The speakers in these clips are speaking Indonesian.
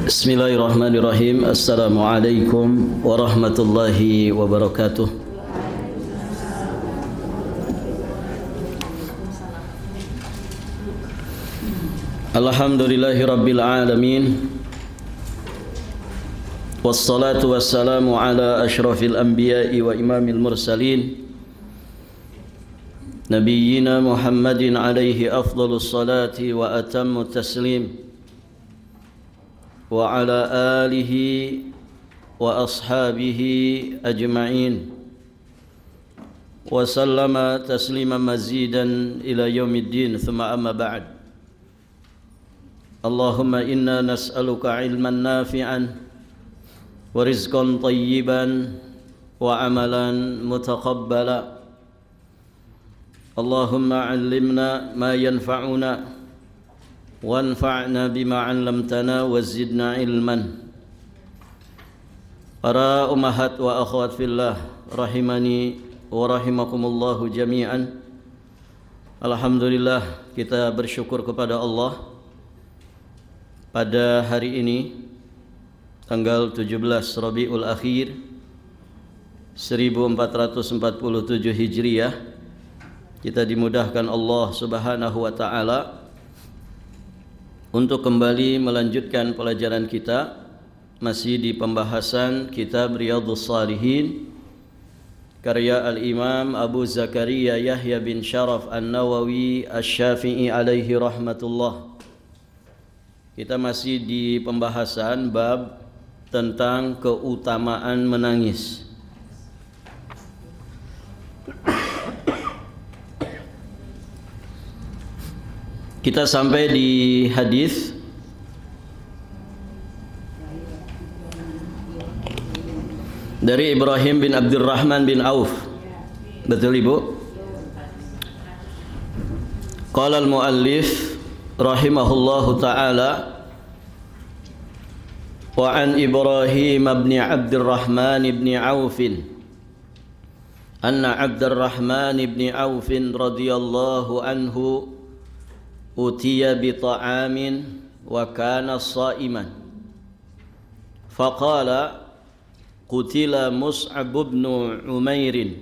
Bismillahirrahmanirrahim. Assalamualaikum warahmatullahi wabarakatuh. Alhamdulillahi rabbil alamin. Wassalatu wassalamu ala ashrafil anbiya'i wa imamil mursalin, nabiyyina Muhammadin alaihi afdalus salati wa atammu taslim, wa ala alihi wa ashabihi ajma'in, wa sallama tasliman mazidan ila yaumiddin, thumma amma ba'd. Allahumma inna nas'aluka ilman nafi'an wa rizqan tayyiban wa amalan mutaqabbala. Allahumma 'allimna ma yanfa'una wanfa'na bima 'allamtana wa zidna ilman. Para ummahat wa akhwat fillah rahimani wa rahimakumullahu jami'an. Alhamdulillah, kita bersyukur kepada Allah pada hari ini tanggal 17 Rabiul Akhir 1447 Hijriah, kita dimudahkan Allah Subhanahu wa taala untuk kembali melanjutkan pelajaran kita, masih di pembahasan kitab Riyadhus Shalihin karya Al-Imam Abu Zakaria Yahya bin Sharaf An-Nawawi Asy-Syafi'i alaihi rahmatullah. Kita masih di pembahasan bab tentang keutamaan menangis. Kita sampai di hadis dari Ibrahim bin Abdurrahman bin Auf. Betul Ibu? Qala al-muallif rahimahullahu ta'ala, wa an Ibrahim bin Abdurrahman bin Auf anna Abdurrahman bin Auf radhiyallahu anhu utiya bi ta'amin wa kana sha'iman faqala qutila Mus'ab bin Umair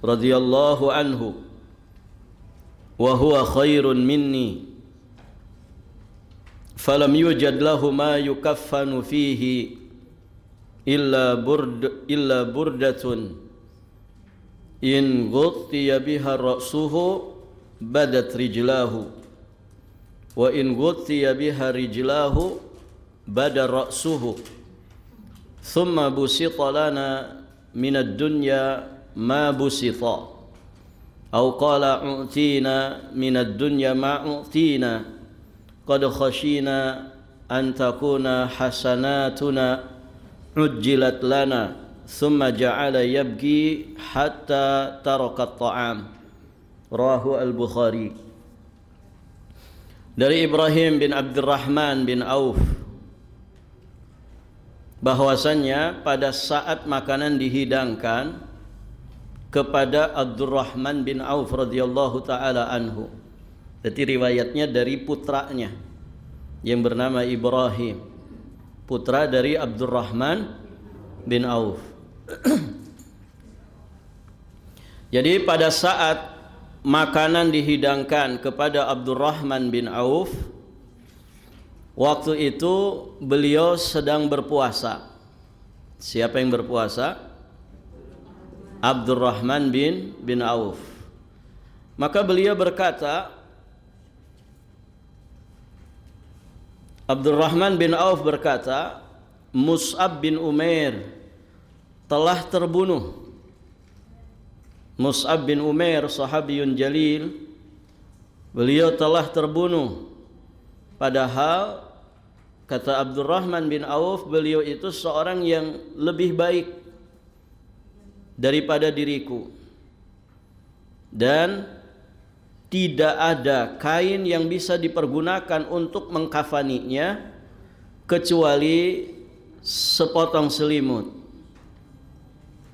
radhiyallahu anhu wa huwa khairun minni falam yujad lahu ma yukaffanu fihi illa burdatun in ghuttiya biha ra'suhu badat rijlahu wa in ghuttiya biha rijlahu bada ra'suhu thumma busita lana minad dunya ma busita aw qala u'tina minad dunya ma u'tina qad khashina an takuna hasanatuna ujjilat lana thumma ja'ala yabki hatta taraka at-ta'am. Rawahu al-Bukhari. Dari Ibrahim bin Abdurrahman bin Auf bahwasannya pada saat makanan dihidangkan kepada Abdurrahman bin Auf radhiyallahu taala anhu. Jadi riwayatnya dari putranya yang bernama Ibrahim, putra dari Abdurrahman bin Auf. Jadi pada saat makanan dihidangkan kepada Abdurrahman bin Auf, waktu itu beliau sedang berpuasa. Siapa yang berpuasa? Abdurrahman bin Auf. Maka beliau berkata, Abdurrahman bin Auf berkata, Mus'ab bin Umair telah terbunuh. Mus'ab bin Umair sahabiyun jalil, beliau telah terbunuh. Padahal kata Abdurrahman bin Auf, beliau itu seorang yang lebih baik daripada diriku, dan tidak ada kain yang bisa dipergunakan untuk mengkafaninya kecuali sepotong selimut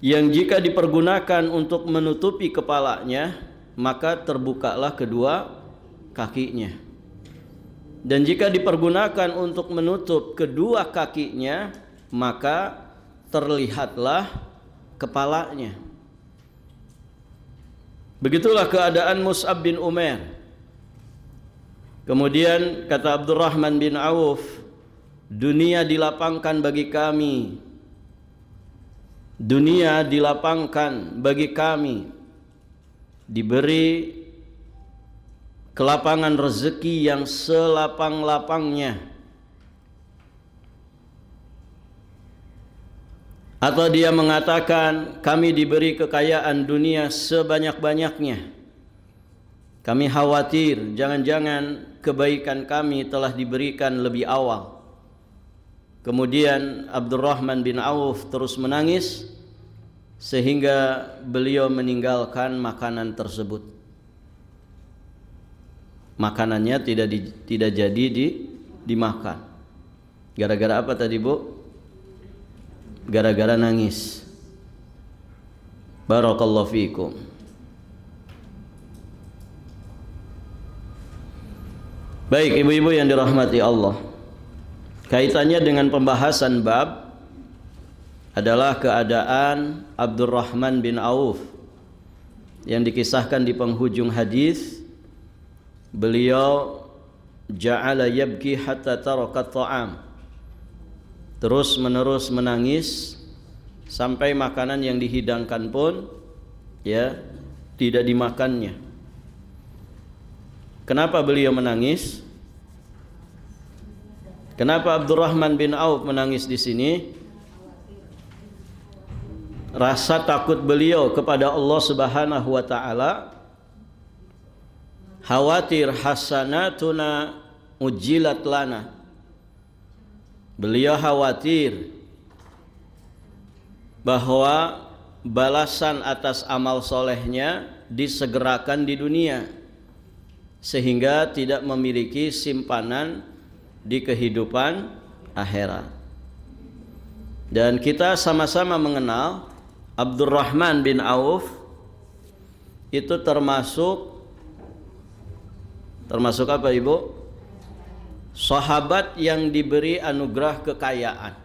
yang jika dipergunakan untuk menutupi kepalanya maka terbukalah kedua kakinya. Dan jika dipergunakan untuk menutup kedua kakinya, maka terlihatlah kepalanya. Begitulah keadaan Mus'ab bin Umair. Kemudian kata Abdurrahman bin Auf, dunia dilapangkan bagi kami. Dunia dilapangkan bagi kami, diberi kelapangan rezeki yang selapang-lapangnya. Atau dia mengatakan, kami diberi kekayaan dunia sebanyak-banyaknya. Kami khawatir jangan-jangan kebaikan kami telah diberikan lebih awal. Kemudian Abdurrahman bin Auf terus menangis sehingga beliau meninggalkan makanan tersebut. Makanannya tidak jadi dimakan. Gara-gara apa tadi, Bu? Gara-gara nangis. Barakallahu fiikum. Baik, ibu-ibu yang dirahmati Allah, kaitannya dengan pembahasan bab adalah keadaan Abdurrahman bin Auf yang dikisahkan di penghujung hadis. Beliau ja'ala yabki hatta taraka ta'am, terus menerus menangis sampai makanan yang dihidangkan pun ya tidak dimakannya. Kenapa beliau menangis? Kenapa Abdurrahman bin Auf menangis di sini? Rasa takut beliau kepada Allah Subhanahu wa taala, khawatir hasanatuna ujilat lana. Beliau khawatir bahwa balasan atas amal solehnya disegerakan di dunia, sehingga tidak memiliki simpanan di kehidupan akhirat. Dan kita sama-sama mengenal Abdurrahman bin Auf itu termasuk apa, Ibu? Sahabat yang diberi anugerah kekayaan.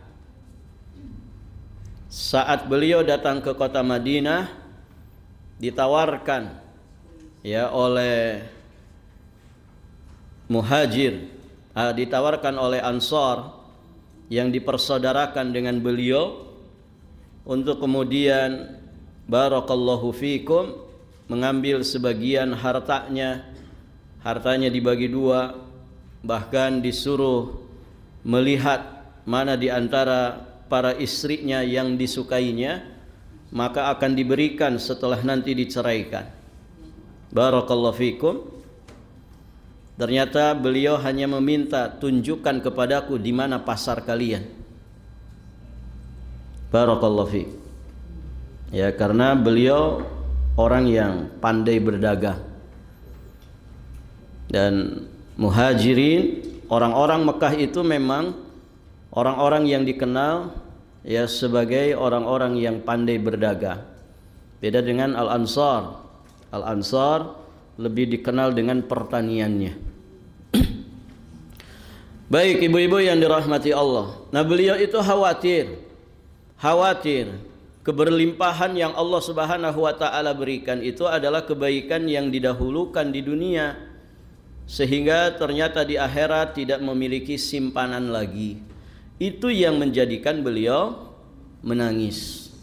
Saat beliau datang ke kota Madinah, ditawarkan ya oleh Muhajir, ditawarkan oleh Ansar yang dipersaudarakan dengan beliau untuk kemudian barakallahu fikum mengambil sebagian hartanya dibagi dua, bahkan disuruh melihat mana di antara para istrinya yang disukainya, maka akan diberikan setelah nanti diceraikan. Barakallahu fikum. Ternyata beliau hanya meminta, tunjukkan kepadaku di mana pasar kalian. Barakallahu fiik. Ya, karena beliau orang yang pandai berdagang. Dan Muhajirin, orang-orang Mekah itu memang orang-orang yang dikenal ya sebagai orang-orang yang pandai berdagang. Beda dengan Al-Ansar. Al-Ansar lebih dikenal dengan pertaniannya. Baik, ibu-ibu yang dirahmati Allah. Nah, beliau itu khawatir keberlimpahan yang Allah Subhanahu wa taala berikan itu adalah kebaikan yang didahulukan di dunia, sehingga ternyata di akhirat tidak memiliki simpanan lagi. Itu yang menjadikan beliau menangis.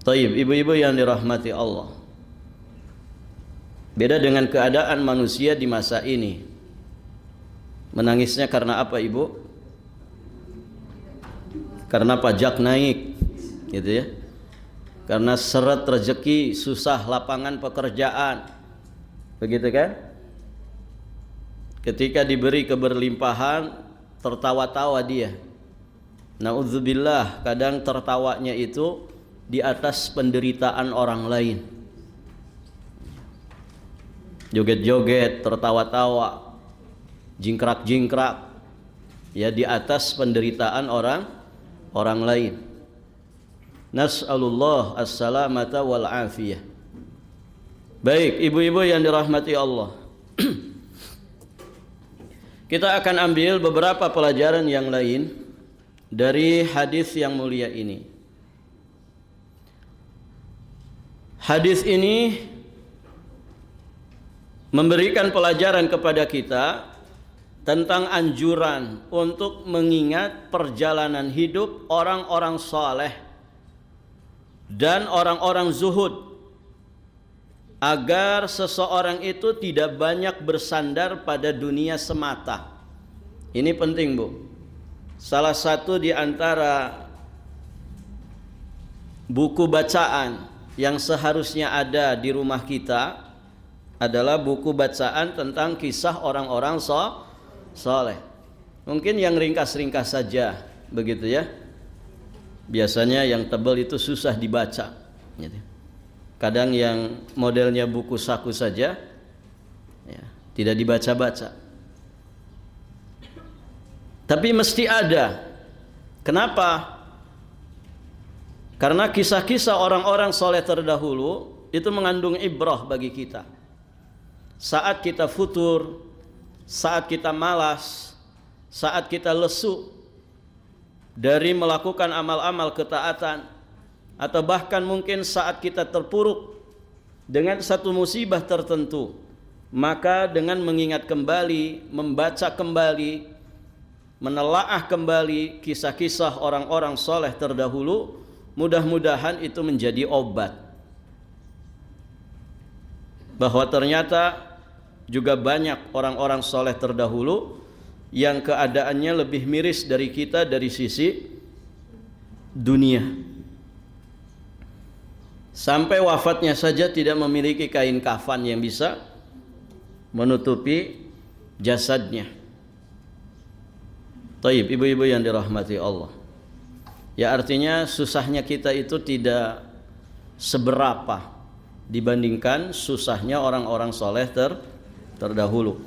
Taib, ibu-ibu yang dirahmati Allah. Beda dengan keadaan manusia di masa ini. Menangisnya karena apa, Ibu? Karena pajak naik, gitu ya. Karena seret rezeki, susah lapangan pekerjaan. Begitu kan? Ketika diberi keberlimpahan, tertawa-tawa dia. Na'udzubillah, kadang tertawanya itu di atas penderitaan orang lain. Joget-joget, tertawa-tawa, jingkrak-jingkrak ya di atas penderitaan orang lain. Nas'alullah as-salamata wal afiyah. Baik, ibu-ibu yang dirahmati Allah. Kita akan ambil beberapa pelajaran yang lain dari hadis yang mulia ini. Hadis ini memberikan pelajaran kepada kita tentang anjuran untuk mengingat perjalanan hidup orang-orang saleh dan orang-orang zuhud, agar seseorang itu tidak banyak bersandar pada dunia semata. Ini penting, Bu. Salah satu di antara buku bacaan yang seharusnya ada di rumah kita adalah buku bacaan tentang kisah orang-orang saleh. Mungkin yang ringkas-ringkas saja, begitu ya. Biasanya yang tebal itu susah dibaca, gitu. Kadang yang modelnya buku saku saja ya, tidak dibaca-baca. Tapi mesti ada. Kenapa? Karena kisah-kisah orang-orang soleh terdahulu itu mengandung ibrah bagi kita. Saat kita futur, saat kita malas, saat kita lesu dari melakukan amal-amal ketaatan, atau bahkan mungkin saat kita terpuruk dengan satu musibah tertentu, maka dengan mengingat kembali, membaca kembali, menelaah kembali kisah-kisah orang-orang soleh terdahulu, mudah-mudahan itu menjadi obat bahwa ternyata juga banyak orang-orang soleh terdahulu yang keadaannya lebih miris dari kita dari sisi dunia. Sampai wafatnya saja tidak memiliki kain kafan yang bisa menutupi jasadnya. Taib, ibu-ibu yang dirahmati Allah. Ya, artinya susahnya kita itu tidak seberapa dibandingkan susahnya orang-orang soleh terdahulu.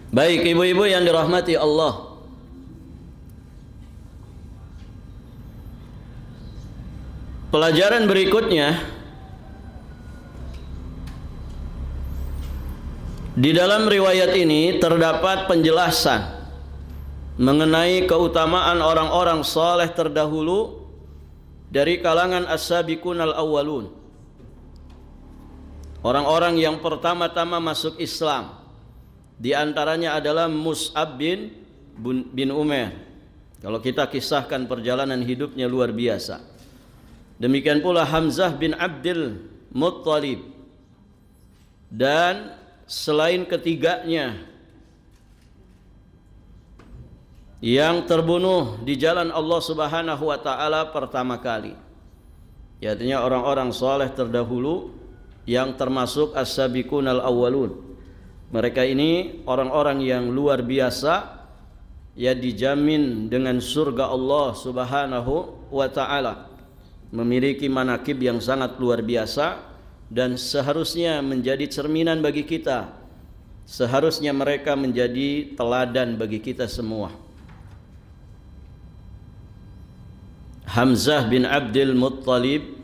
Baik, ibu-ibu yang dirahmati Allah. Pelajaran berikutnya, di dalam riwayat ini terdapat penjelasan mengenai keutamaan orang-orang saleh terdahulu dari kalangan as-sabiqun al-awwalun. Orang-orang yang pertama-tama masuk Islam, di antaranya adalah Mus'ab bin Umair. Kalau kita kisahkan perjalanan hidupnya luar biasa. Demikian pula Hamzah bin Abdul Muttalib. Dan selain ketiganya yang terbunuh di jalan Allah Subhanahu wa taala pertama kali. Ya, artinya orang-orang saleh terdahulu yang termasuk as-sabiqun al-awwalun. Mereka ini orang-orang yang luar biasa, ya, dijamin dengan surga Allah Subhanahu wa taala. Memiliki manakib yang sangat luar biasa dan seharusnya menjadi cerminan bagi kita. Seharusnya mereka menjadi teladan bagi kita semua. Hamzah bin Abdul Muttalib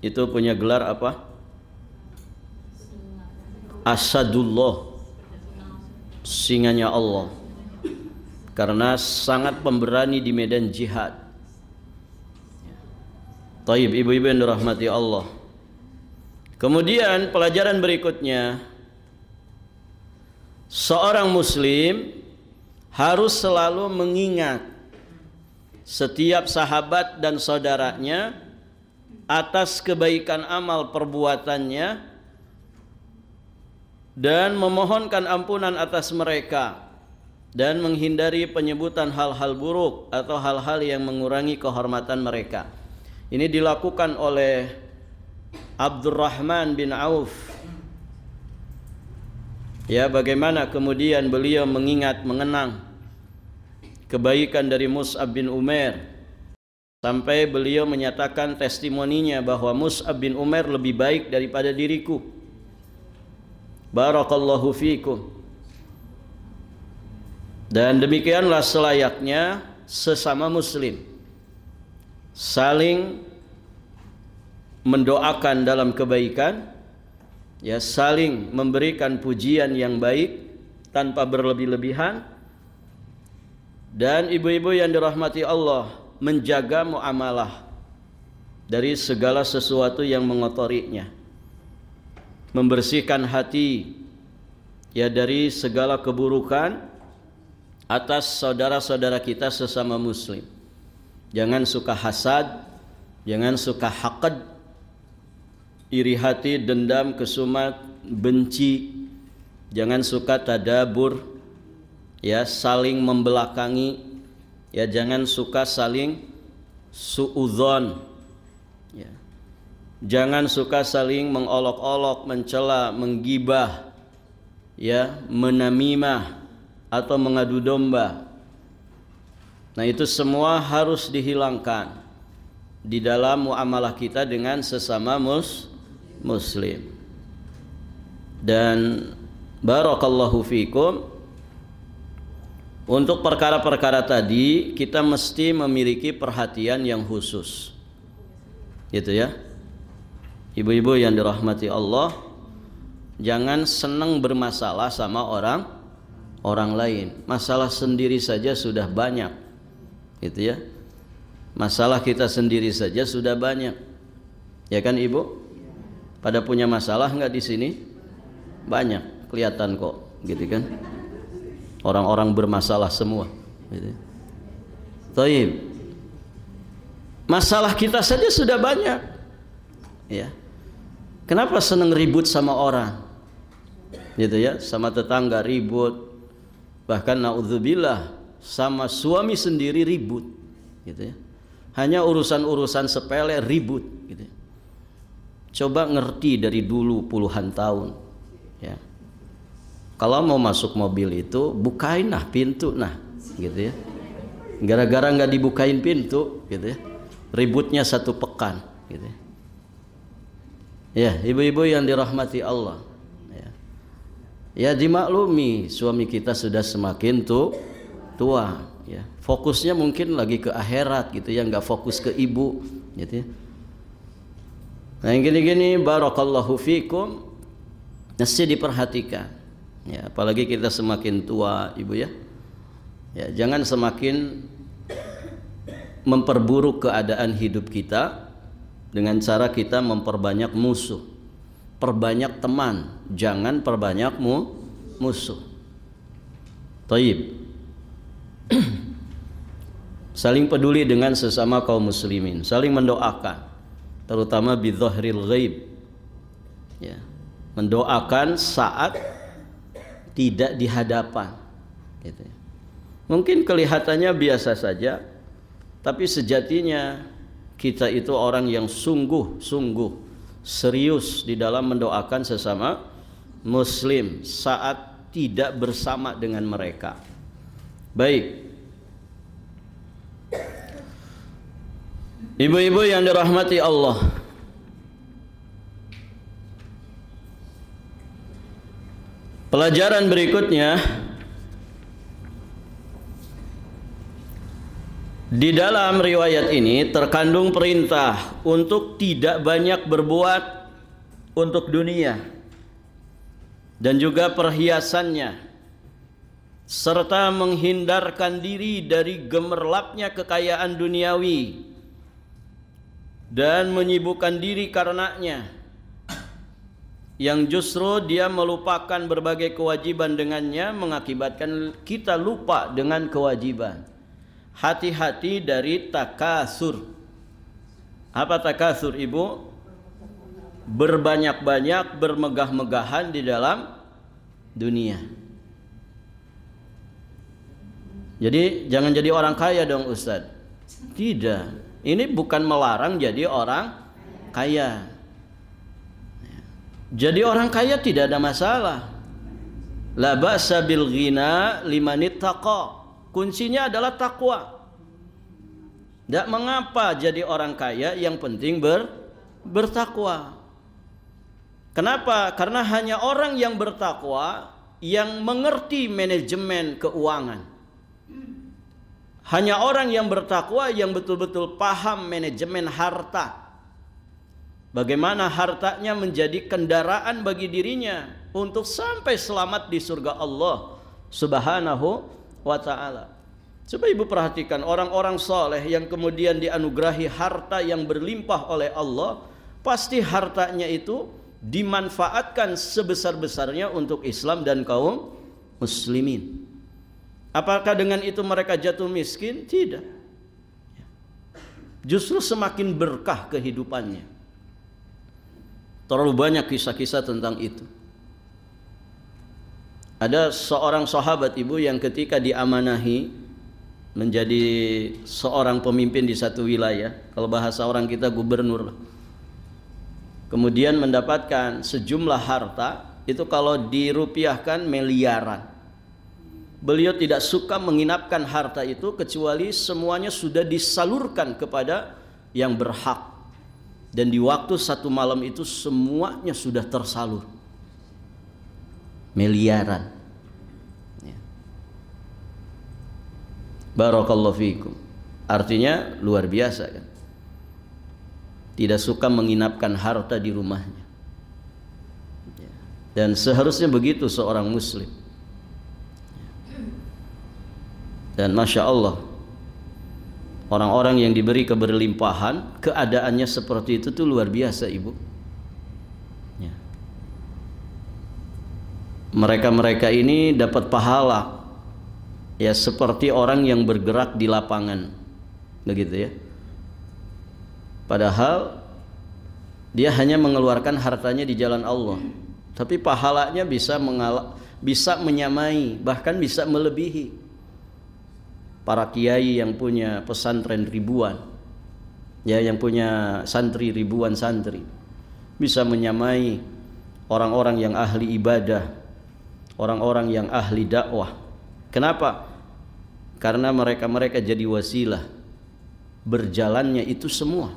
itu punya gelar apa? Asadullah, singanya Allah, karena sangat pemberani di medan jihad. Taib, ibu-ibu yang dirahmati Allah. Kemudian pelajaran berikutnya, seorang muslim harus selalu mengingat setiap sahabat dan saudaranya atas kebaikan amal perbuatannya dan memohonkan ampunan atas mereka dan menghindari penyebutan hal-hal buruk atau hal-hal yang mengurangi kehormatan mereka. Ini dilakukan oleh Abdurrahman bin Auf. Ya, bagaimana kemudian beliau mengenang kebaikan dari Mus'ab bin Umair sampai beliau menyatakan testimoninya bahwa Mus'ab bin Umair lebih baik daripada diriku. Barakallahu fikum. Dan demikianlah selayaknya sesama muslim saling mendoakan dalam kebaikan, ya, saling memberikan pujian yang baik tanpa berlebih-lebihan. Dan ibu-ibu yang dirahmati Allah, menjaga muamalah dari segala sesuatu yang mengotorinya, membersihkan hati ya dari segala keburukan atas saudara-saudara kita sesama muslim. Jangan suka hasad, jangan suka haqad, iri hati, dendam, kesumat, benci. Jangan suka tadabur, ya, saling membelakangi, ya, jangan suka saling suudzon, ya. Jangan suka saling mengolok-olok, mencela, menggibah, ya, menamimah atau mengadu domba. Nah, itu semua harus dihilangkan di dalam muamalah kita dengan sesama muslim. Dan barakallahu fikum, untuk perkara-perkara tadi kita mesti memiliki perhatian yang khusus, gitu ya. Ibu-ibu yang dirahmati Allah, jangan senang bermasalah sama orang lain. Masalah sendiri saja sudah banyak, gitu ya. Masalah kita sendiri saja sudah banyak, ya kan ibu? Pada punya masalah nggak di sini? Banyak, kelihatan kok, gitu kan? Orang-orang bermasalah semua, gitu. Taib. Masalah kita saja sudah banyak, ya. Kenapa senang ribut sama orang, gitu ya? Sama tetangga ribut, bahkan naudzubillah sama suami sendiri ribut, gitu ya. Hanya urusan-urusan sepele ribut, gitu. Coba ngerti dari dulu puluhan tahun, ya. Kalau mau masuk mobil itu bukain nah pintu nah, gitu ya. Gara-gara nggak dibukain pintu, gitu ya, ributnya 1 pekan, gitu ya. Ya, ibu-ibu yang dirahmati Allah, ya, ya dimaklumi suami kita sudah semakin tua, ya. Fokusnya mungkin lagi ke akhirat, gitu ya, nggak fokus ke ibu, gitu ya. Nah, yang gini-gini barakallahu fikum mesti diperhatikan. Ya, apalagi kita semakin tua, ibu ya. Ya, jangan semakin memperburuk keadaan hidup kita dengan cara kita memperbanyak musuh. Perbanyak teman, jangan perbanyak musuh. Taib. Saling peduli dengan sesama kaum muslimin, saling mendoakan, terutama bidzahril ghaib. Ya, mendoakan saat tidak di hadapan, gitu. Mungkin kelihatannya biasa saja, tapi sejatinya kita itu orang yang sungguh-sungguh serius di dalam mendoakan sesama muslim saat tidak bersama dengan mereka. Baik, ibu-ibu yang dirahmati Allah, pelajaran berikutnya, di dalam riwayat ini terkandung perintah untuk tidak banyak berbuat untuk dunia dan juga perhiasannya, serta menghindarkan diri dari gemerlapnya kekayaan duniawi dan menyibukkan diri karenanya, yang justru dia melupakan berbagai kewajiban dengannya, mengakibatkan kita lupa dengan kewajiban. Hati-hati dari takasur. Apa takasur, ibu? Berbanyak-banyak, bermegah-megahan di dalam dunia. Jadi jangan jadi orang kaya dong Ustadz. Tidak, ini bukan melarang jadi orang kaya. Jadi orang kaya tidak ada masalah. La ba'sa bil ghina liman ittaqa. Kuncinya adalah takwa. Tidak mengapa jadi orang kaya, yang penting bertakwa. Kenapa? Karena hanya orang yang bertakwa yang mengerti manajemen keuangan. Hanya orang yang bertakwa yang betul-betul paham manajemen harta. bagaimana hartanya menjadi kendaraan bagi dirinya untuk sampai selamat di surga Allah Subhanahu wa ta'ala. Coba ibu perhatikan orang-orang soleh yang kemudian dianugerahi harta yang berlimpah oleh Allah, pasti hartanya itu dimanfaatkan sebesar-besarnya untuk Islam dan kaum muslimin. Apakah dengan itu mereka jatuh miskin? Tidak. Justru semakin berkah kehidupannya. Terlalu banyak kisah-kisah tentang itu. Ada seorang sahabat ibu yang ketika diamanahi menjadi seorang pemimpin di satu wilayah, kalau bahasa orang kita gubernur, kemudian mendapatkan sejumlah harta, itu kalau dirupiahkan miliaran. Beliau tidak suka menginapkan harta itu kecuali semuanya sudah disalurkan kepada yang berhak, dan di waktu satu malam itu semuanya sudah tersalur, miliaran. Barakallahu fikum. Artinya luar biasa kan. Tidak suka menginapkan harta di rumahnya. Dan seharusnya begitu seorang muslim. Dan Masya Allah, orang-orang yang diberi keberlimpahan, keadaannya seperti itu tuh luar biasa ibu. Mereka-mereka ini dapat pahala ya seperti orang yang bergerak di lapangan, begitu ya. Padahal dia hanya mengeluarkan hartanya di jalan Allah, tapi pahalanya bisa menyamai, bahkan bisa melebihi para kiai yang punya pesantren ribuan, ya, yang punya santri ribuan santri, bisa menyamai orang-orang yang ahli ibadah, orang-orang yang ahli dakwah. Kenapa? Karena mereka jadi wasilah berjalannya itu semua.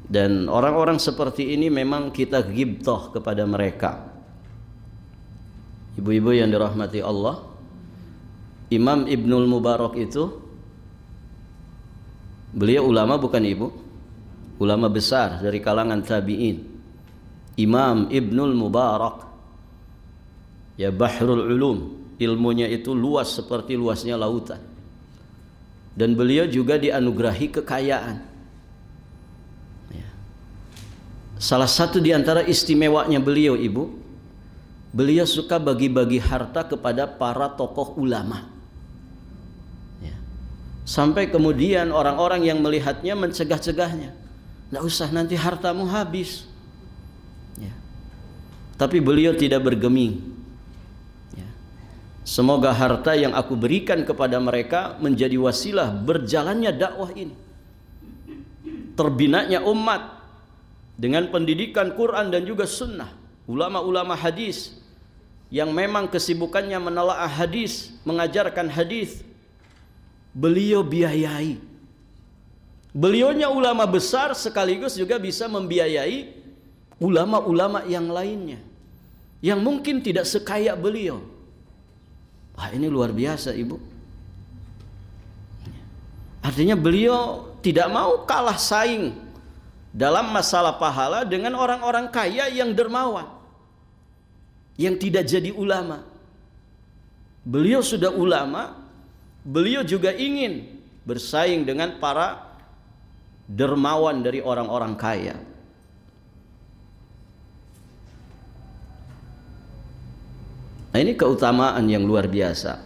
Dan orang-orang seperti ini memang kita ghibthah kepada mereka. Ibu-ibu yang dirahmati Allah, Imam Ibnul Mubarak itu, beliau ulama bukan ibu? Ulama besar dari kalangan tabi'in. Imam Ibnul Mubarak, ya, Bahrul Ulum, ilmunya itu luas seperti luasnya lautan. Dan beliau juga dianugerahi kekayaan. Salah satu di antara istimewanya beliau ibu, beliau suka bagi-bagi harta kepada para tokoh ulama. Sampai kemudian orang-orang yang melihatnya mencegah-cegahnya, nggak usah nanti hartamu habis. Tapi beliau tidak bergeming. Semoga harta yang aku berikan kepada mereka menjadi wasilah berjalannya dakwah ini, terbinanya umat dengan pendidikan Quran dan juga sunnah. Ulama-ulama hadis yang memang kesibukannya menelaah hadis, mengajarkan hadis, beliau biayai. Beliaunya ulama besar sekaligus juga bisa membiayai ulama-ulama yang lainnya yang mungkin tidak sekaya beliau. Wah, ini luar biasa ibu. Artinya beliau tidak mau kalah saing dalam masalah pahala dengan orang-orang kaya yang dermawan, yang tidak jadi ulama. Beliau sudah ulama, beliau juga ingin bersaing dengan para dermawan dari orang-orang kaya. Nah, ini keutamaan yang luar biasa,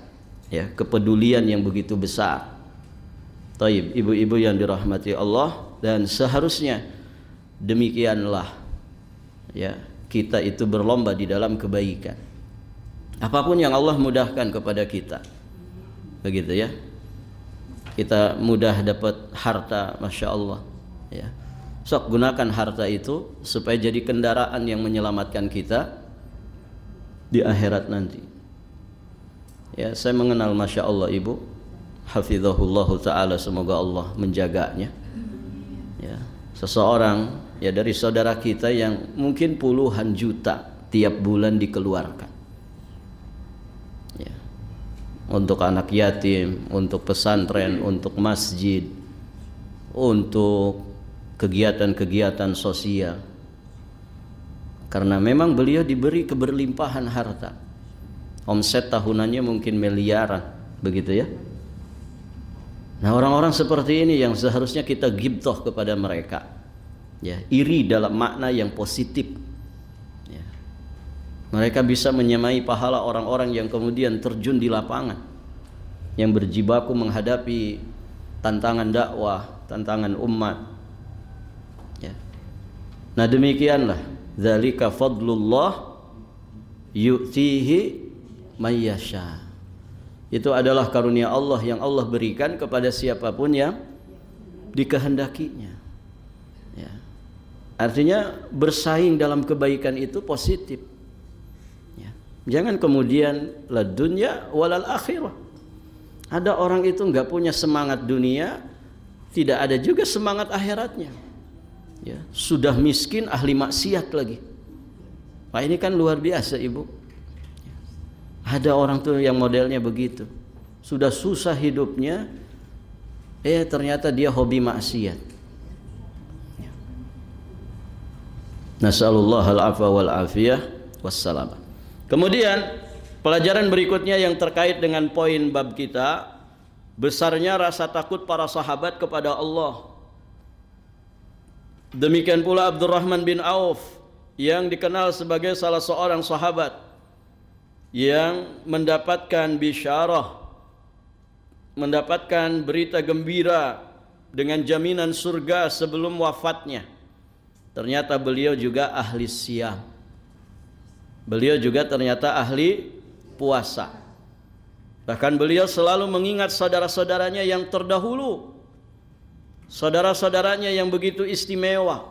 ya, kepedulian yang begitu besar. Taib, ibu-ibu yang dirahmati Allah, dan seharusnya demikianlah, ya, kita itu berlomba di dalam kebaikan. Apapun yang Allah mudahkan kepada kita, begitu ya. Kita mudah dapat harta, masya Allah, ya. Sok gunakan harta itu supaya jadi kendaraan yang menyelamatkan kita di akhirat nanti. Ya, saya mengenal masya Allah ibu, hafizahullahu ta'ala, semoga Allah menjaganya. Ya, seseorang ya dari saudara kita yang mungkin puluhan juta tiap bulan dikeluarkan, ya, untuk anak yatim, untuk pesantren, untuk masjid, untuk kegiatan-kegiatan sosial. Karena memang beliau diberi keberlimpahan harta. Omset tahunannya mungkin miliaran, begitu ya. Nah, orang-orang seperti ini yang seharusnya kita ghibthah kepada mereka. Ya, iri dalam makna yang positif. Ya. Mereka bisa menyamai pahala orang-orang yang kemudian terjun di lapangan, yang berjibaku menghadapi tantangan dakwah, tantangan umat. Ya. Nah, demikianlah, dzalika fadlullah yu'tihi may yasha. Itu adalah karunia Allah yang Allah berikan kepada siapapun yang dikehendakinya. Ya. Artinya bersaing dalam kebaikan itu positif. Ya. Jangan kemudian la dunya walal akhirah. Ada orang itu nggak punya semangat dunia, tidak ada juga semangat akhiratnya. Ya. Sudah miskin, ahli maksiat lagi. Wah, ini kan luar biasa, Ibu. Ada orang tuh yang modelnya begitu. Sudah susah hidupnya, ternyata dia hobi maksiat. Nasallallahu al-afwa wal afiyah wassalam. Kemudian pelajaran berikutnya yang terkait dengan poin bab kita, besarnya rasa takut para sahabat kepada Allah. Demikian pula Abdurrahman bin Auf yang dikenal sebagai salah seorang sahabat yang mendapatkan bisyarah, mendapatkan berita gembira dengan jaminan surga sebelum wafatnya. Ternyata beliau juga ahli siyam. Beliau juga ternyata ahli puasa. Bahkan beliau selalu mengingat saudara-saudaranya yang terdahulu, saudara-saudaranya yang begitu istimewa,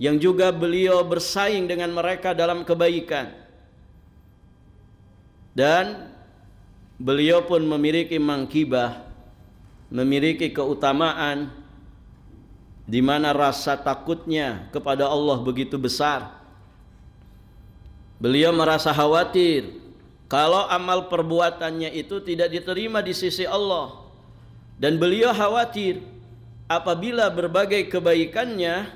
yang juga beliau bersaing dengan mereka dalam kebaikan. Dan beliau pun memiliki mangkibah, memiliki keutamaan di mana rasa takutnya kepada Allah begitu besar. Beliau merasa khawatir kalau amal perbuatannya itu tidak diterima di sisi Allah, dan beliau khawatir apabila berbagai kebaikannya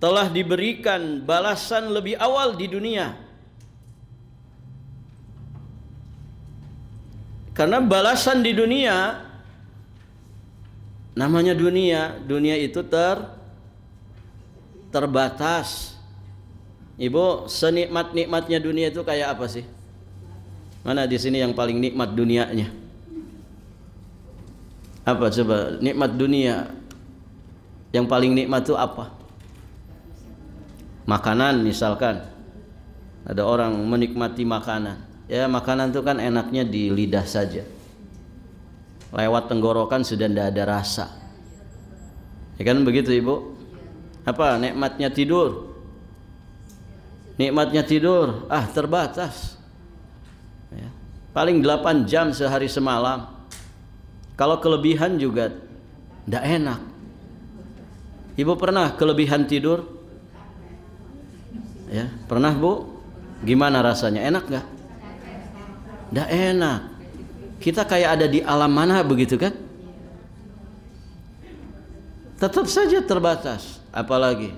telah diberikan balasan lebih awal di dunia. Karena balasan di dunia, namanya dunia itu terbatas. Ibu, senikmat-nikmatnya dunia itu kayak apa sih? Mana di sini yang paling nikmat dunianya? Apa coba nikmat dunia? Yang paling nikmat itu apa? Makanan misalkan. Ada orang menikmati makanan. Ya, makanan itu kan enaknya di lidah saja. Lewat tenggorokan sudah tidak ada rasa. Ya kan begitu, Ibu? Apa nikmatnya tidur? Nikmatnya tidur, terbatas. Ya. Paling 8 jam sehari semalam. Kalau kelebihan juga tidak enak. Ibu pernah kelebihan tidur? Ya, pernah, Bu? Gimana rasanya? Enak nggak? Tidak enak. Kita kayak ada di alam mana begitu kan? Tetap saja terbatas. Apalagi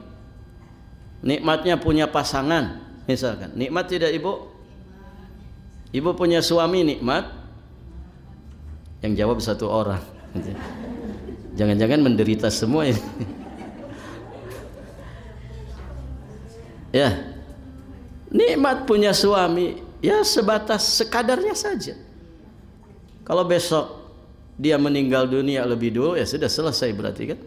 nikmatnya punya pasangan misalkan. Nikmat tidak, Ibu? Ibu punya suami nikmat? Yang jawab satu orang. Jangan-jangan menderita semua ya. Ya, nikmat punya suami ya sebatas sekadarnya saja. Kalau besok dia meninggal dunia lebih dulu, ya sudah selesai berarti kan.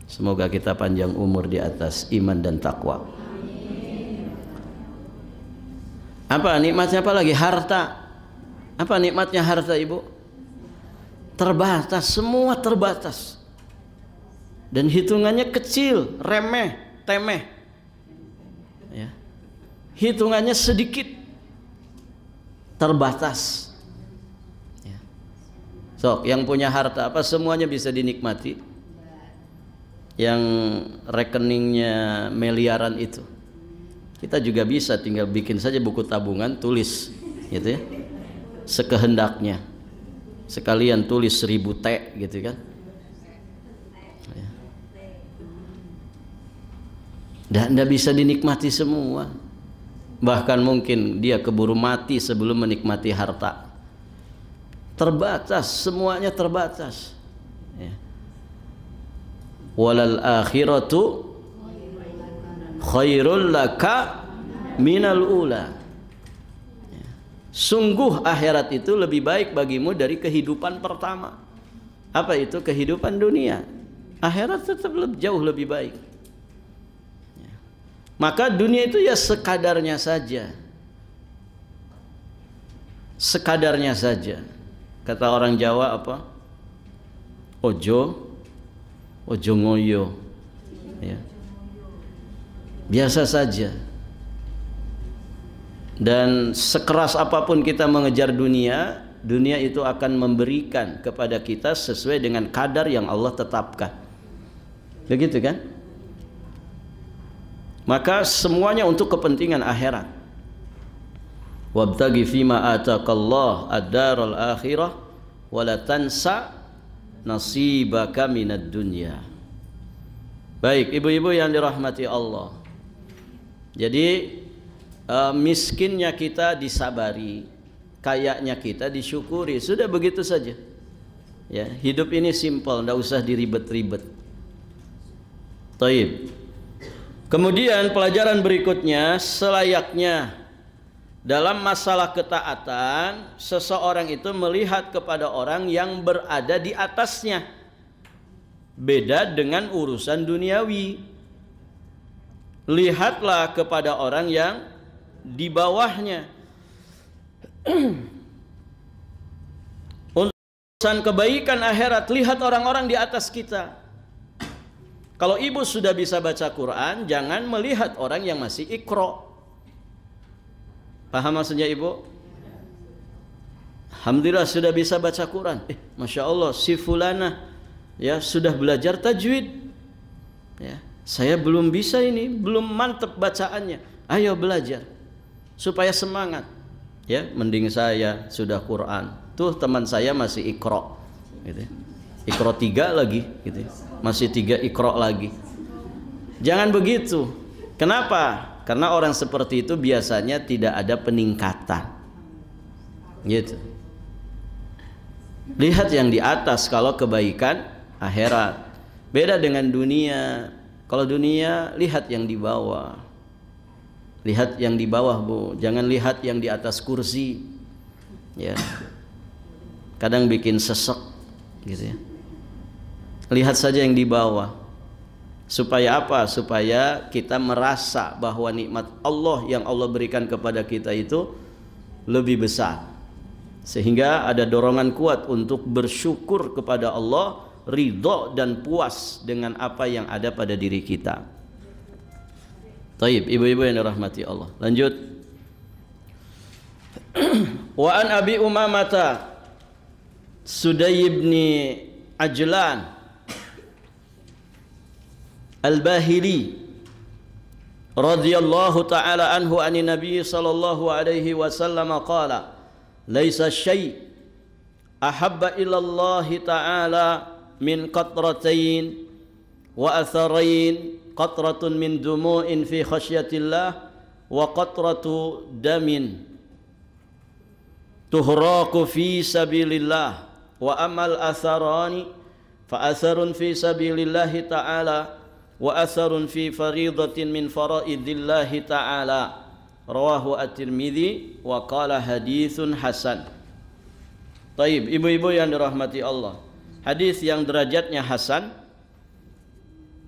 Semoga kita panjang umur di atas iman dan takwa. Apa nikmatnya? Apa lagi? Harta. Apa nikmatnya harta, Ibu? Terbatas, semua terbatas. Dan hitungannya kecil, remeh, temeh. Ya. Hitungannya sedikit, terbatas. Ya. Sok, yang punya harta apa semuanya bisa dinikmati. Yang rekeningnya miliaran itu, kita juga bisa tinggal bikin saja buku tabungan, tulis, gitu ya, sekehendaknya. Sekalian tulis 1000 T, gitu kan. Dan tidak bisa dinikmati semua. Bahkan mungkin dia keburu mati sebelum menikmati harta. Terbatas, semuanya terbatas. Ya. Walal akhiratu khairul laka minal ula. Ya. Sungguh akhirat itu lebih baik bagimu dari kehidupan pertama. Apa itu? Kehidupan dunia. Akhirat tetap jauh lebih baik. Ya. Maka dunia itu ya sekadarnya saja. Sekadarnya saja. Kata orang Jawa apa? Ojo ngoyo. Ya. Biasa saja. Dan sekeras apapun kita mengejar dunia, dunia itu akan memberikan kepada kita sesuai dengan kadar yang Allah tetapkan. Begitu kan? Maka semuanya untuk kepentingan akhirat. Wabtaghi fima ataqallah ad-daral akhirah wa la tansa nasibaka minad dunya. Baik, ibu-ibu yang dirahmati Allah. Jadi miskinnya kita disabari, kayaknya kita disyukuri, sudah begitu saja. Ya, hidup ini simpel, tidak usah diribet-ribet. Taib. Kemudian pelajaran berikutnya, selayaknya dalam masalah ketaatan, seseorang itu melihat kepada orang yang berada di atasnya. Beda dengan urusan duniawi. Lihatlah kepada orang yang di bawahnya. Untuk urusan kebaikan akhirat, lihat orang-orang di atas kita. Kalau ibu sudah bisa baca Quran, jangan melihat orang yang masih iqra. Paham maksudnya ibu? Alhamdulillah sudah bisa baca Quran. Masya Allah, si fulana ya sudah belajar tajwid. Ya, saya belum bisa ini, belum mantep bacaannya. Ayo belajar supaya semangat. Ya, mending saya sudah Quran. Tuh teman saya masih iqra. Gitu. Iqra 3 lagi, gitu. Masih 3 iqra lagi. Jangan begitu. Kenapa? Karena orang seperti itu biasanya tidak ada peningkatan. Gitu. Lihat yang di atas kalau kebaikan akhirat. Beda dengan dunia. Kalau dunia, lihat yang di bawah. Lihat yang di bawah, Bu. Jangan lihat yang di atas kursi. Ya. Kadang bikin sesek gitu ya. Lihat saja yang di bawah. Supaya apa? Supaya kita merasa bahwa nikmat Allah yang Allah berikan kepada kita itu lebih besar. Sehingga ada dorongan kuat untuk bersyukur kepada Allah, ridho dan puas dengan apa yang ada pada diri kita. Taib, ibu-ibu yang dirahmati Allah. Lanjut. Wa an Abi Umamah Sudai ibn Ajlan Al-Bahili radhiyallahu ta'ala anhu ani Nabi sallallahu alaihi wasallam qala laisa syai' ahabba ila Allah ta'ala min qatratain wa atharain qatratun min dumu'in fi khasyatillah wa qatratu damin tuhraqu fi sabilillah wa amal atharani fa atharun fi sabilillahi ta'ala wa atharun fi faridatin min faraidillahi ta'ala rawahu at-Tirmidzi wa qala haditsun hasan. Taib, ibu-ibu yang dirahmati Allah, hadis yang derajatnya hasan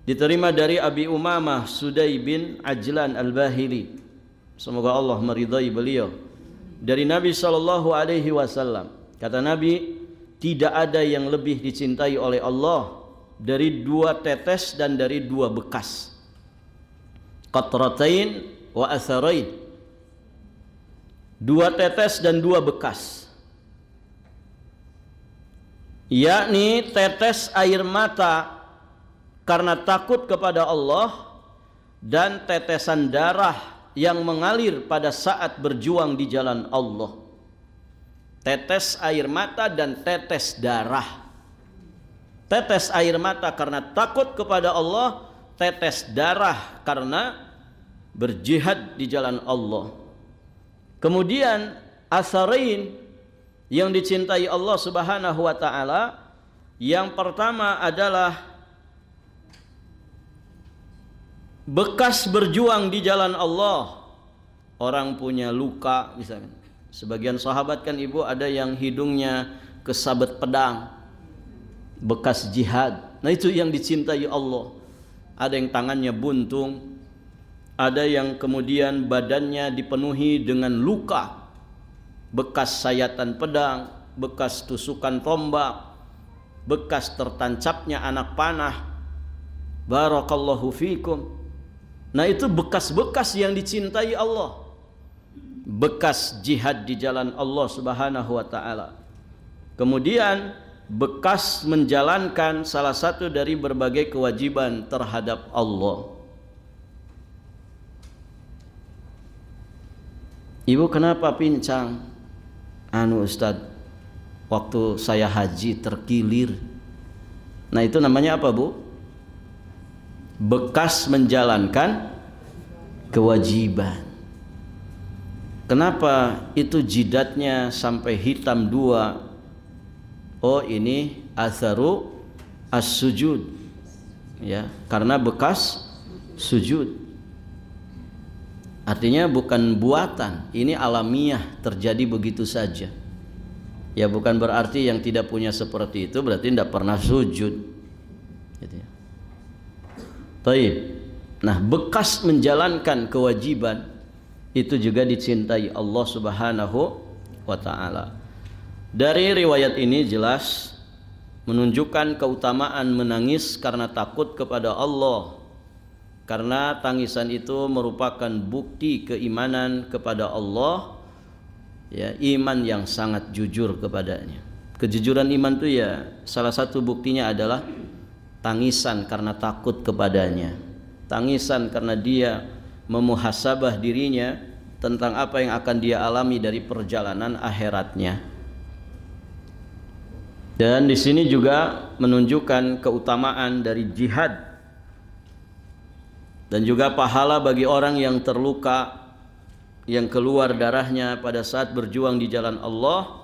diterima dari Abi Umamah Sudai bin Ajlan Al-Bahili, semoga Allah meridai beliau, dari Nabi sallallahu alaihi wasallam. Kata Nabi, tidak ada yang lebih dicintai oleh Allah dari 2 tetes dan dari 2 bekas. Qatratain wa atharain. 2 tetes dan 2 bekas. Yakni tetes air mata karena takut kepada Allah dan tetesan darah yang mengalir pada saat berjuang di jalan Allah. Tetes air mata dan tetes darah. tetes air mata karena takut kepada Allah, tetes darah karena berjihad di jalan Allah. Kemudian asarain yang dicintai Allah Subhanahu wa taala, yang pertama adalah bekas berjuang di jalan Allah. Orang punya luka misalkan. Sebagian sahabat kan ibu ada yang hidungnya kesabet pedang, bekas jihad. Nah itu yang dicintai Allah. Ada yang tangannya buntung, ada yang kemudian badannya dipenuhi dengan luka, bekas sayatan pedang, bekas tusukan tombak, bekas tertancapnya anak panah. Barakallahu fikum. Nah itu bekas-bekas yang dicintai Allah, bekas jihad di jalan Allah Subhanahu wa taala. Kemudian bekas menjalankan salah satu dari berbagai kewajiban terhadap Allah. Ibu kenapa pincang? Ustaz, waktu saya haji terkilir. Nah itu namanya apa bu? Bekas menjalankan kewajiban. Kenapa itu jidatnya sampai hitam 2? Oh ini atharu as-sujud, ya, karena bekas sujud. Artinya bukan buatan, ini alamiah terjadi begitu saja. Ya bukan berarti yang tidak punya seperti itu berarti tidak pernah sujud. Gitu ya. Taib. Nah bekas menjalankan kewajiban itu juga dicintai Allah Subhanahu wa ta'ala. Dari riwayat ini jelas menunjukkan keutamaan menangis karena takut kepada Allah, karena tangisan itu merupakan bukti keimanan kepada Allah, ya, iman yang sangat jujur kepadanya. Kejujuran iman itu ya salah satu buktinya adalah tangisan karena takut kepadanya, tangisan karena dia memuhasabah dirinya tentang apa yang akan dia alami dari perjalanan akhiratnya. Dan di sini juga menunjukkan keutamaan dari jihad dan juga pahala bagi orang yang terluka, yang keluar darahnya pada saat berjuang di jalan Allah,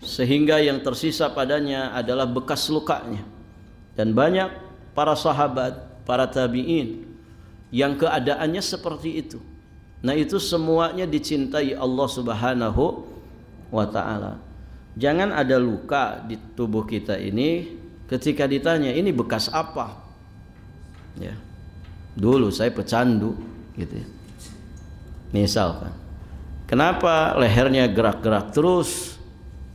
sehingga yang tersisa padanya adalah bekas lukanya. Dan banyak para sahabat, para tabi'in yang keadaannya seperti itu. Nah itu semuanya dicintai Allah Subhanahu wa ta'ala. Jangan ada luka di tubuh kita ini ketika ditanya ini bekas apa, ya, dulu saya pecandu gitu ya. Misalkan kenapa lehernya gerak-gerak terus,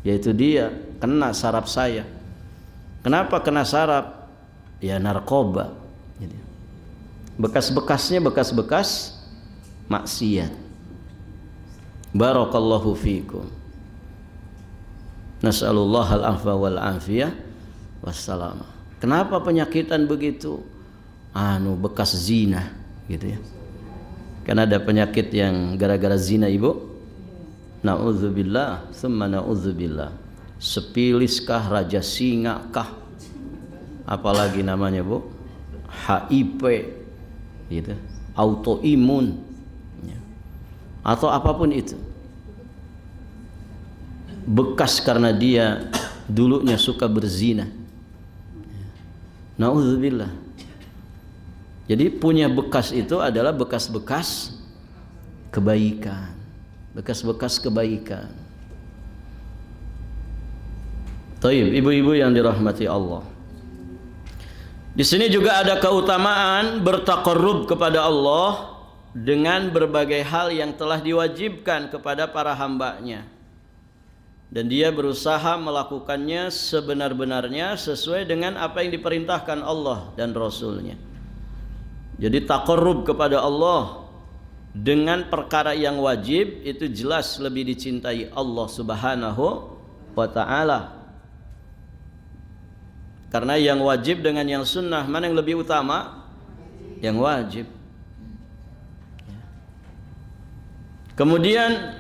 yaitu dia kena saraf saya. Kenapa kena saraf? Ya narkoba gitu. Bekas-bekasnya bekas-bekas maksiat. Barakallahu fikum. Nas'alullah al-afwa wal afiyah wassalam. Kenapa penyakitan begitu? Bekas zina gitu ya. Karena ada penyakit yang gara-gara zina ibu. Na'udzubillah tsumma na'udzubillah. Sepiliskah, raja singa kah, apalagi namanya bu, HIV gitu, autoimun ya, atau apapun itu, bekas karena dia dulunya suka berzina. Na'udzubillah. Jadi punya bekas itu adalah bekas-bekas kebaikan, bekas-bekas kebaikan. Taib, ibu-ibu yang dirahmati Allah. Di sini juga ada keutamaan bertaqarrub kepada Allah dengan berbagai hal yang telah diwajibkan kepada para hambanya. Dan dia berusaha melakukannya sebenar-benarnya sesuai dengan apa yang diperintahkan Allah dan Rasulnya. Jadi taqarrub kepada Allah dengan perkara yang wajib itu jelas lebih dicintai Allah Subhanahu wa ta'ala. Karena yang wajib dengan yang sunnah, mana yang lebih utama? Yang wajib. Kemudian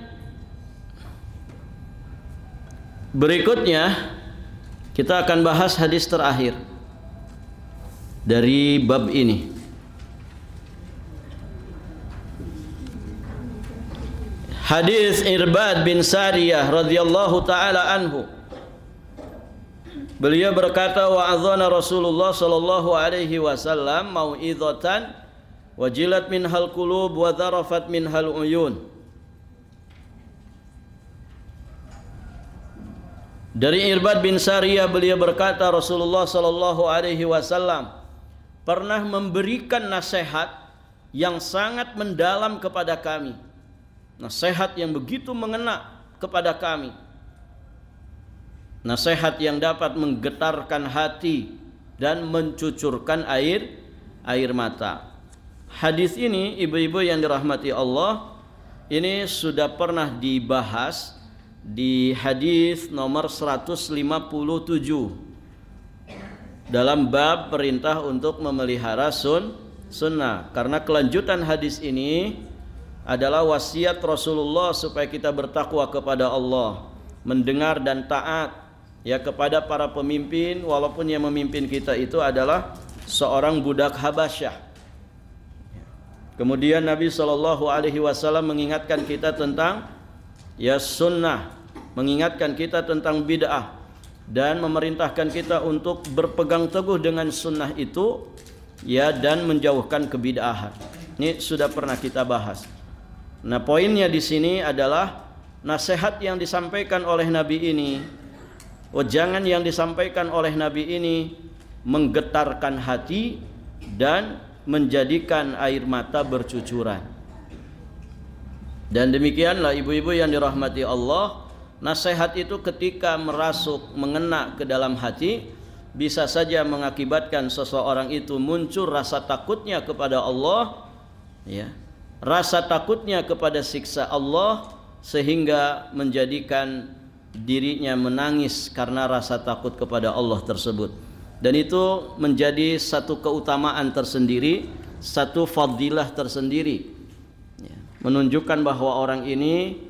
berikutnya Kita akan bahas hadis terakhir dari bab ini. Hadis Irbad bin Sariyah radhiyallahu taala anhu. Beliau berkata, wa'adhana Rasulullah sallallahu alaihi wasallam mau'izatan wajilat minhal qulub wa dharafat minhal uyun. Dari Irbad bin Sariyah beliau berkata, Rasulullah sallallahu alaihi wasallam pernah memberikan nasihat yang sangat mendalam kepada kami. Nasihat yang begitu mengena kepada kami. Nasihat yang dapat menggetarkan hati dan mencucurkan air mata. Hadis ini, ibu-ibu yang dirahmati Allah, ini sudah pernah dibahas di hadis nomor 157 dalam bab perintah untuk memelihara sunnah. Karena kelanjutan hadis ini adalah wasiat Rasulullah supaya kita bertakwa kepada Allah, mendengar dan taat ya kepada para pemimpin, walaupun yang memimpin kita itu adalah seorang budak Habasyah. Kemudian Nabi SAW mengingatkan kita tentang ya sunnah, mengingatkan kita tentang bid'ah, dan memerintahkan kita untuk berpegang teguh dengan sunnah itu ya, dan menjauhkan kebid'ahan. Ini sudah pernah kita bahas. Nah, poinnya di sini adalah nasihat yang disampaikan oleh Nabi ini, wejangan yang disampaikan oleh Nabi ini menggetarkan hati dan menjadikan air mata bercucuran. Dan demikianlah ibu-ibu yang dirahmati Allah, nasihat itu ketika merasuk, mengena ke dalam hati, bisa saja mengakibatkan seseorang itu muncul rasa takutnya kepada Allah, ya, rasa takutnya kepada siksa Allah, sehingga menjadikan dirinya menangis karena rasa takut kepada Allah tersebut. Dan itu menjadi satu keutamaan tersendiri, satu fadilah tersendiri, ya, menunjukkan bahwa orang ini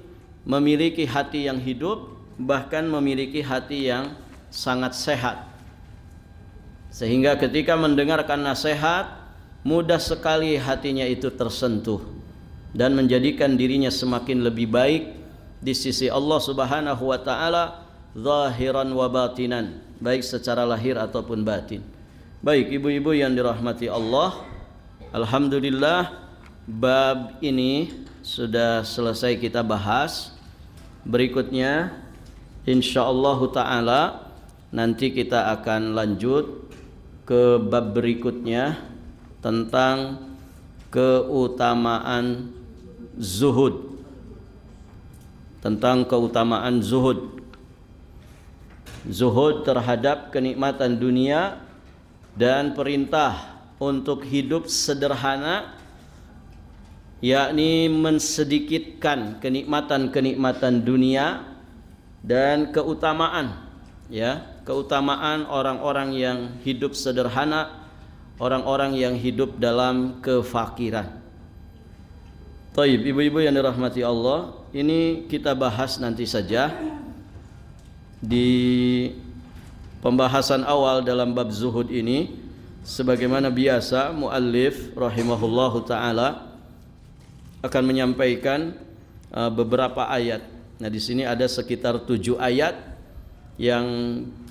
memiliki hati yang hidup, bahkan memiliki hati yang sangat sehat, sehingga ketika mendengarkan nasihat mudah sekali hatinya itu tersentuh dan menjadikan dirinya semakin lebih baik di sisi Allah Subhanahu wa taala, zahiran wa batinan, baik secara lahir ataupun batin. Baik ibu-ibu yang dirahmati Allah, alhamdulillah bab ini sudah selesai kita bahas. Berikutnya insyaallah taala nanti kita akan lanjut ke bab berikutnya tentang keutamaan zuhud, tentang keutamaan zuhud terhadap kenikmatan dunia dan perintah untuk hidup sederhana, yakni mensedikitkan kenikmatan-kenikmatan dunia, dan keutamaan orang-orang yang hidup sederhana, orang-orang yang hidup dalam kefakiran. Taib, ibu-ibu yang dirahmati Allah, ini kita bahas nanti saja di pembahasan awal dalam bab zuhud ini. Sebagaimana biasa, muallif rahimahullahu taala akan menyampaikan beberapa ayat. Nah, di sini ada sekitar 7 ayat yang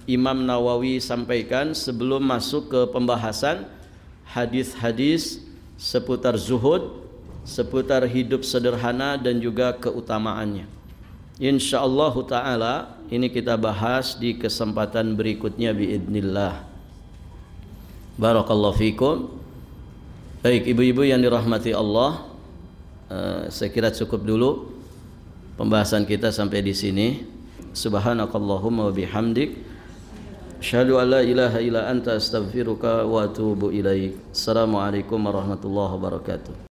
Imam Nawawi sampaikan sebelum masuk ke pembahasan hadis-hadis seputar zuhud, seputar hidup sederhana dan juga keutamaannya. Insyaallah taala ini kita bahas di kesempatan berikutnya biidznillah. Barakallahu fikum. Baik ibu-ibu yang dirahmati Allah, saya kira cukup dulu pembahasan kita sampai di sini. Subhanakallahumma wa bihamdik, asyhadu an la ilaha illa anta astaghfiruka wa atubu ilaik. Assalamualaikum warahmatullahi wabarakatuh.